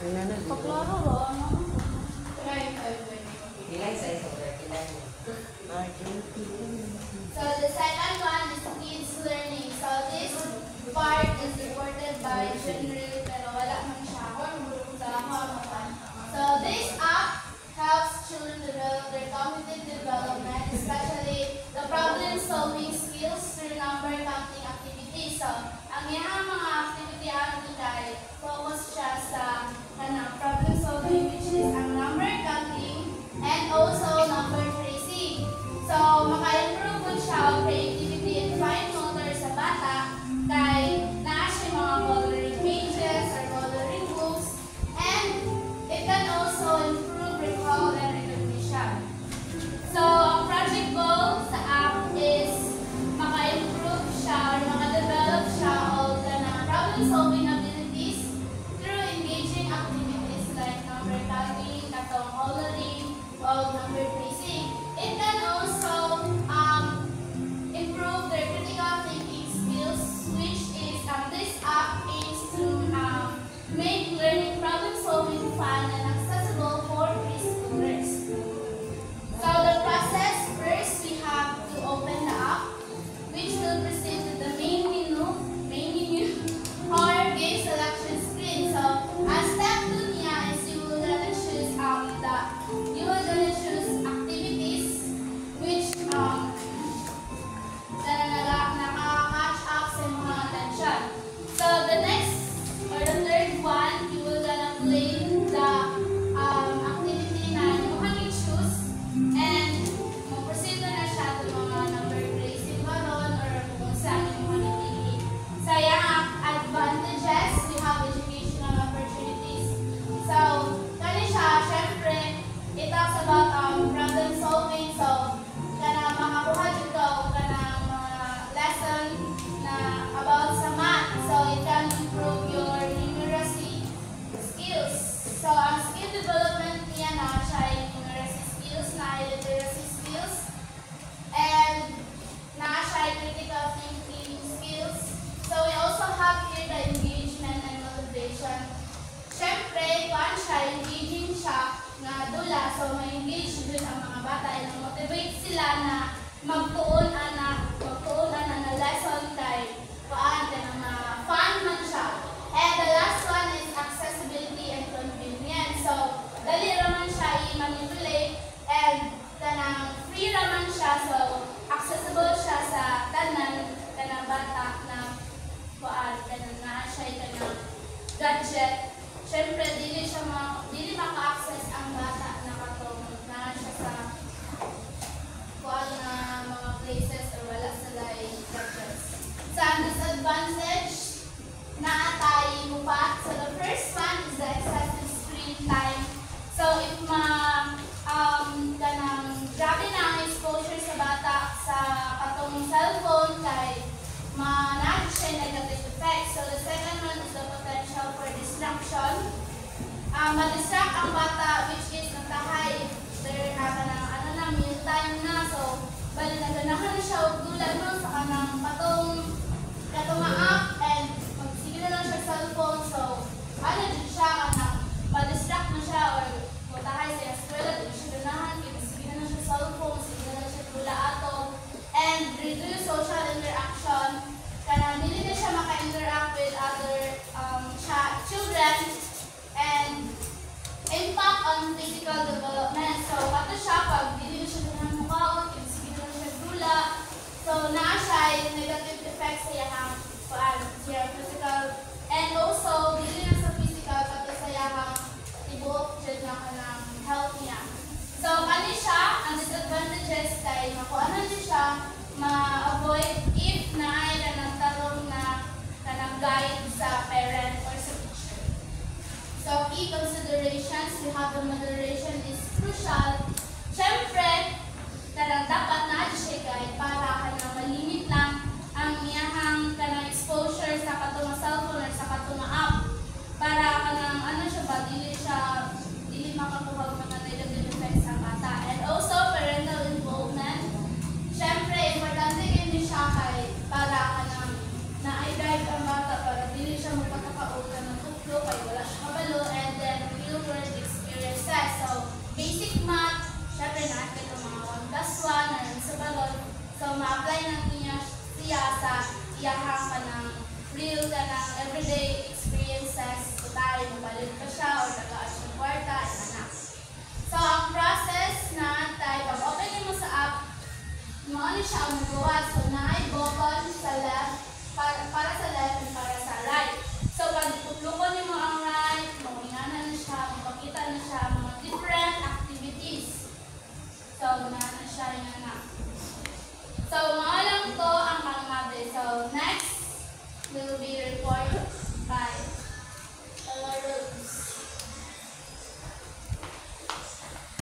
Paklaro ro, ano? So the second one is kids learning. So this part is supported by general pero wala man siya. So this app helps children develop their cognitive development, especially the problem-solving skills through number counting activities. So ang iyang mga activity ano kay focus siya sa problem-solving, which is ang number counting and also number tracing. So maka-improve po siya ang creativity and fine motor sa bata kay naa siya mga coloring pages or coloring books, and it can also improve recall and recognition. So ang project goal sa app is maka-improve siya or maka-develop siya of the problem-solving abilities through engaging activities like number counting, katong coloring, o number tracing. It can also improve their critical thinking skills, which is this app aims to make learning problem-solving fun and accessible for preschoolers. So the process, first we have to open the app, which will proceed to the main menu or game selection screen. So step 2 niya is you will gonna choose activities which nakaka-catch up sa mga attention. So the next or the third one, you will gonna play the activity na yung choose, and mag-proceed na siya to mga number tracing baron or kung saan yung mga napili. So yung advantages, we have educational opportunities. So kani siya, syempre, it talks about problem solving. So kana makakuha dito kana mga lesson na about sa math. So it can improve your numeracy skills. So ang skill development niya na siya yung numeracy skills, na literacy skills, and na siya yung critical thinking skills. So we also have here the engagement and motivation. Syempre, kung siya, engaging siya na dula, so ma-engage din ang mga bata and motivate sila na magtuon na lesson kay paan ka na fun man siya. And the last one is accessibility and convenience. So dali raman siya i-manipulate and kanang free raman siya, so accessible siya sa tanan kanang bata na paan kanang naa siya kanang gadget. Syempre, dili maka-access ang bata na katong na siya sa kuan na mga places or wala sila gadgets. Sa disadvantage na atay mo pa. So the first one is the excessive screen time. So if kanang grabe na ang exposure sa bata sa katong cellphone kay na siya negative effects. So the second one is the potential for distraction. Ma-distract ang bata, which is nagtahay there na meal time na. So bali naganahan na siya og dula no sa kanang katong app, and magsige na lang siya cellphone. So din siya kanang ma-distract na siya or mutahay sa eskwela, di siya ganahan kaya magsige na lang siya cellphone, sige na lang siya dula ato, and reduce social interaction. Kanang dili na siya maka-interact with other children, and impact on physical development. So ato siya pag dili na siya ganang mukhaon, kaya sige na lang siya dula. So naa siya yung negative effects sa iyang physical, and also dili na sa physical kato sa iyang tibuok dyan na kanang health niya. So kani siya, ang disadvantages kay makuanan niya siya ma-avoid if naay kanang tarong na kanang guide sa parent or sa teacher. So key considerations, we have the moderation is crucial. Syempre, kanang dapat na siya guide para kanang malimit lang ang iyahang kanang exposure sa katong cellphone or sa katong app, para kanang siya ba, dili makakuha ng negative effects sa bata. And also parental involvement. Syempre, importante din siya kay para kanang na-guide ang bata para dili siya magpakakaon ng tuklo kay wala siya kabalo, and then ka ng everyday experiences so tayo, mabalit pa siya or tagaan siya ng kwarta, anak. So, ang process na tayo, pag-open mo sa app, mo siya ang magawa. So,